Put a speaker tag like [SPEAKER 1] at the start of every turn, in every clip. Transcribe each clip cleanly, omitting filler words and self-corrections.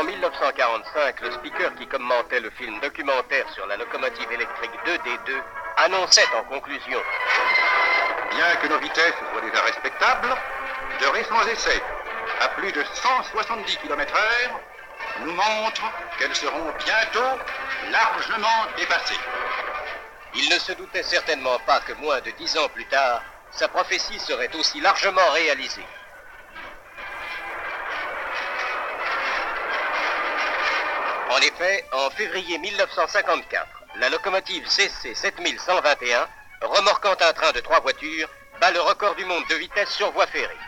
[SPEAKER 1] qu'en 1945, le speaker qui commentait le film documentaire sur la locomotive électrique 2D2 annonçait en conclusion:
[SPEAKER 2] bien que nos vitesses soient déjà respectables, de récents essais à plus de 170 km/h nous montrent qu'elles seront bientôt largement dépassées.
[SPEAKER 1] Il ne se doutait certainement pas que moins de 10 ans plus tard, sa prophétie serait aussi largement réalisée. En effet, en février 1954, la locomotive CC 7121, remorquant un train de 3 voitures, bat le record du monde de vitesse sur voie ferrée.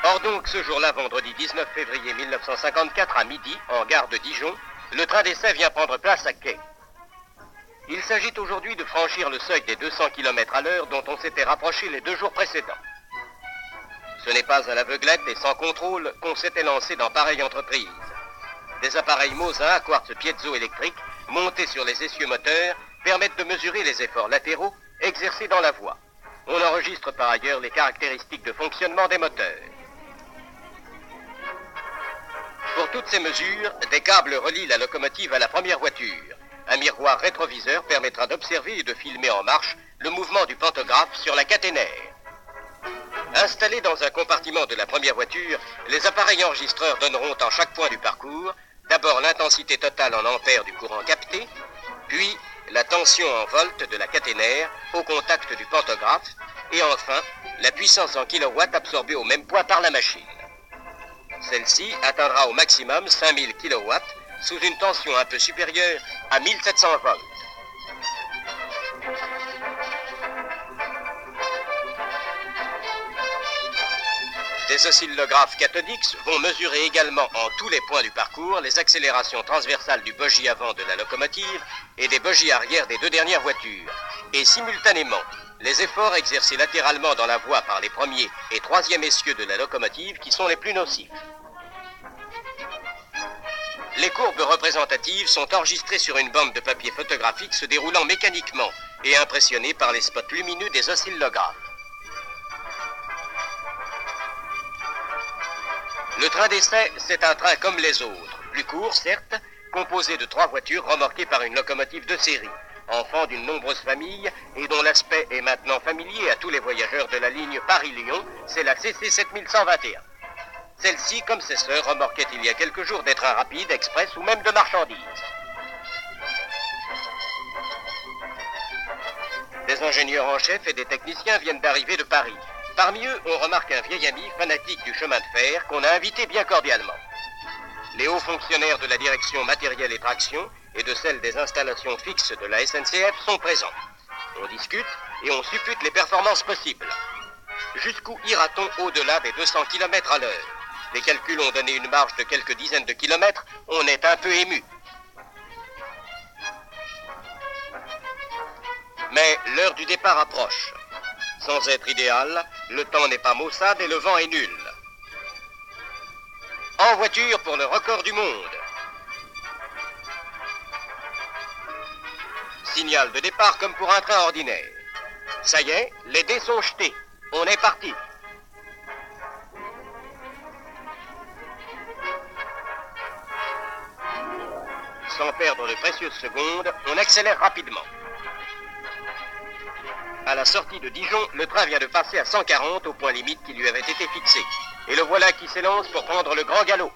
[SPEAKER 1] Or donc, ce jour-là, vendredi 19 février 1954, à midi, en gare de Dijon, le train d'essai vient prendre place à quai. Il s'agit aujourd'hui de franchir le seuil des 200 km à l'heure dont on s'était rapproché les 2 jours précédents. Ce n'est pas à l'aveuglette et sans contrôle qu'on s'était lancé dans pareille entreprise. Des appareils Mosin à quartz piézoélectrique montés sur les essieux moteurs permettent de mesurer les efforts latéraux exercés dans la voie. On enregistre par ailleurs les caractéristiques de fonctionnement des moteurs. Pour toutes ces mesures, des câbles relient la locomotive à la première voiture. Un miroir rétroviseur permettra d'observer et de filmer en marche le mouvement du pantographe sur la caténaire. Installés dans un compartiment de la première voiture, les appareils enregistreurs donneront en chaque point du parcours d'abord l'intensité totale en ampères du courant capté, puis la tension en volts de la caténaire au contact du pantographe et enfin la puissance en kilowatts absorbée au même poids par la machine. Celle-ci atteindra au maximum 5000 kW sous une tension un peu supérieure à 1700 volts. Des oscillographes cathodiques vont mesurer également en tous les points du parcours les accélérations transversales du bogie avant de la locomotive et des bogies arrière des 2 dernières voitures. Et simultanément, les efforts exercés latéralement dans la voie par les premiers et troisième essieux de la locomotive qui sont les plus nocifs. Les courbes représentatives sont enregistrées sur une bande de papier photographique se déroulant mécaniquement et impressionnées par les spots lumineux des oscillographes. Le train d'essai, c'est un train comme les autres, plus court certes, composé de 3 voitures remorquées par une locomotive de série, enfant d'une nombreuse famille et dont l'aspect est maintenant familier à tous les voyageurs de la ligne Paris-Lyon, c'est la CC 7121. Celle-ci, comme ses sœurs, remorquait il y a quelques jours des trains rapides, express ou même de marchandises. Des ingénieurs en chef et des techniciens viennent d'arriver de Paris. Parmi eux, on remarque un vieil ami fanatique du chemin de fer qu'on a invité bien cordialement. Les hauts fonctionnaires de la direction matériel et traction et de celle des installations fixes de la SNCF sont présents. On discute et on suppute les performances possibles. Jusqu'où ira-t-on au-delà des 200 km à l'heure? Les calculs ont donné une marge de quelques dizaines de kilomètres. On est un peu ému. Mais l'heure du départ approche. Sans être idéal, le temps n'est pas maussade et le vent est nul. En voiture pour le record du monde. Signal de départ comme pour un train ordinaire. Ça y est, les dés sont jetés. On est parti. Sans perdre de précieuses secondes, on accélère rapidement. À la sortie de Dijon, le train vient de passer à 140 au point limite qui lui avait été fixé. Et le voilà qui s'élance pour prendre le grand galop.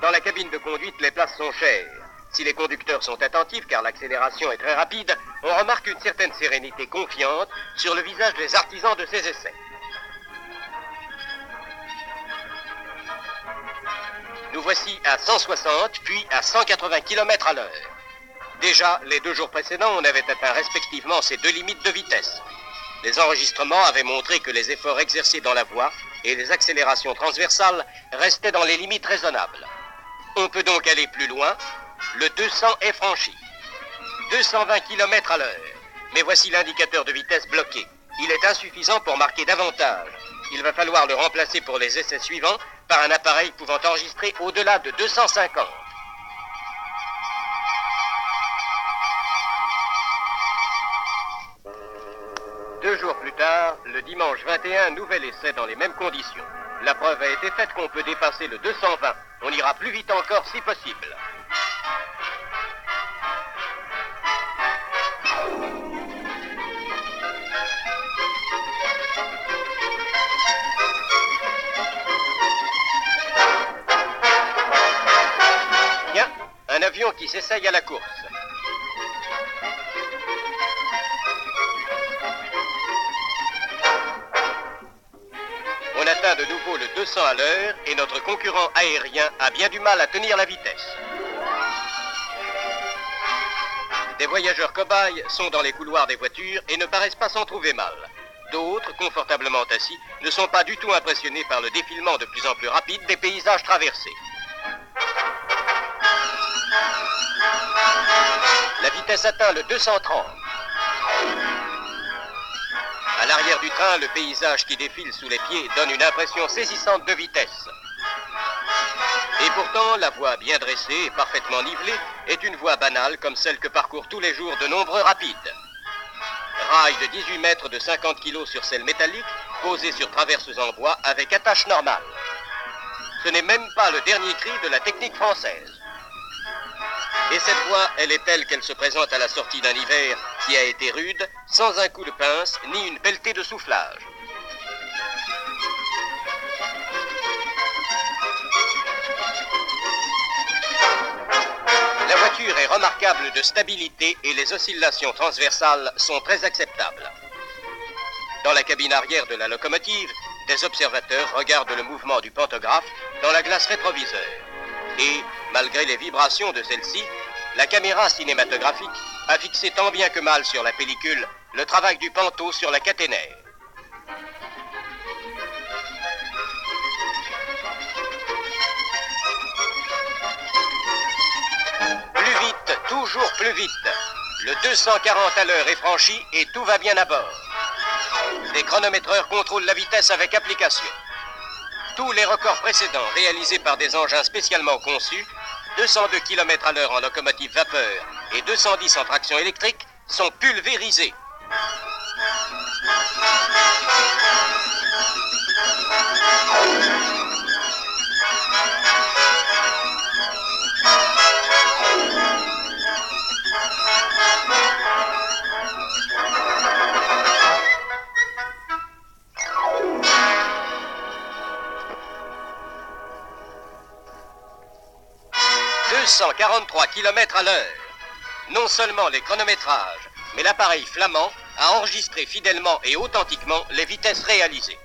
[SPEAKER 1] Dans la cabine de conduite, les places sont chères. Si les conducteurs sont attentifs, car l'accélération est très rapide, on remarque une certaine sérénité confiante sur le visage des artisans de ces essais. Nous voici à 160, puis à 180 km à l'heure. Déjà, les 2 jours précédents, on avait atteint respectivement ces 2 limites de vitesse. Les enregistrements avaient montré que les efforts exercés dans la voie et les accélérations transversales restaient dans les limites raisonnables. On peut donc aller plus loin. Le 200 est franchi. 220 km à l'heure. Mais voici l'indicateur de vitesse bloqué. Il est insuffisant pour marquer davantage. Il va falloir le remplacer pour les essais suivants par un appareil pouvant enregistrer au-delà de 250. Deux jours plus tard, le dimanche 21, nouvel essai dans les mêmes conditions. La preuve a été faite qu'on peut dépasser le 220. On ira plus vite encore si possible. Tiens, un avion qui s'essaye à la course. On atteint de nouveau le 200 à l'heure et notre concurrent aérien a bien du mal à tenir la vitesse. Des voyageurs cobayes sont dans les couloirs des voitures et ne paraissent pas s'en trouver mal. D'autres, confortablement assis, ne sont pas du tout impressionnés par le défilement de plus en plus rapide des paysages traversés. La vitesse atteint le 230. À l'arrière du train, le paysage qui défile sous les pieds donne une impression saisissante de vitesse. Et pourtant, la voie bien dressée et parfaitement nivelée est une voie banale comme celle que parcourent tous les jours de nombreux rapides. Rail de 18 mètres de 50 kg sur selle métallique, posée sur traverses en bois avec attache normale. Ce n'est même pas le dernier cri de la technique française. Et cette voie, elle est telle qu'elle se présente à la sortie d'un hiver qui a été rude, sans un coup de pince ni une pelletée de soufflage. La voiture est remarquable de stabilité et les oscillations transversales sont très acceptables. Dans la cabine arrière de la locomotive, des observateurs regardent le mouvement du pantographe dans la glace rétroviseur. Et, malgré les vibrations de celle-ci, la caméra cinématographique a fixé tant bien que mal sur la pellicule le travail du panneau sur la caténaire. Plus vite, toujours plus vite. Le 240 à l'heure est franchi et tout va bien à bord. Les chronométreurs contrôlent la vitesse avec application. Tous les records précédents réalisés par des engins spécialement conçus, 202 km à l'heure en locomotive vapeur et 210 en traction électrique, sont pulvérisés. « 243 km à l'heure. Non seulement les chronométrages, mais l'appareil flamand a enregistré fidèlement et authentiquement les vitesses réalisées.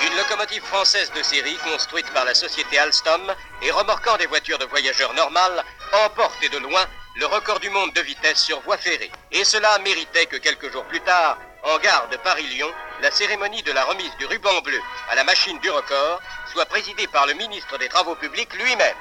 [SPEAKER 1] Une locomotive française de série construite par la société Alstom et remorquant des voitures de voyageurs normales emporte et de loin le record du monde de vitesse sur voie ferrée. Et cela méritait que quelques jours plus tard, en gare de Paris-Lyon, la cérémonie de la remise du ruban bleu à la machine du record soit présidée par le ministre des Travaux publics lui-même.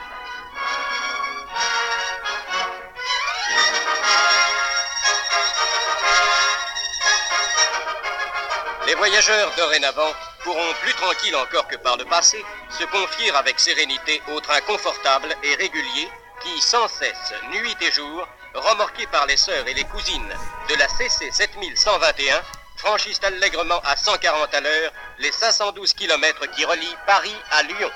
[SPEAKER 1] Les voyageurs, dorénavant, pourront, plus tranquilles encore que par le passé, se confier avec sérénité au train confortable et régulier qui, sans cesse, nuit et jour, remorqués par les sœurs et les cousines de la CC 7121, franchissent allègrement à 140 à l'heure les 512 km qui relient Paris à Lyon.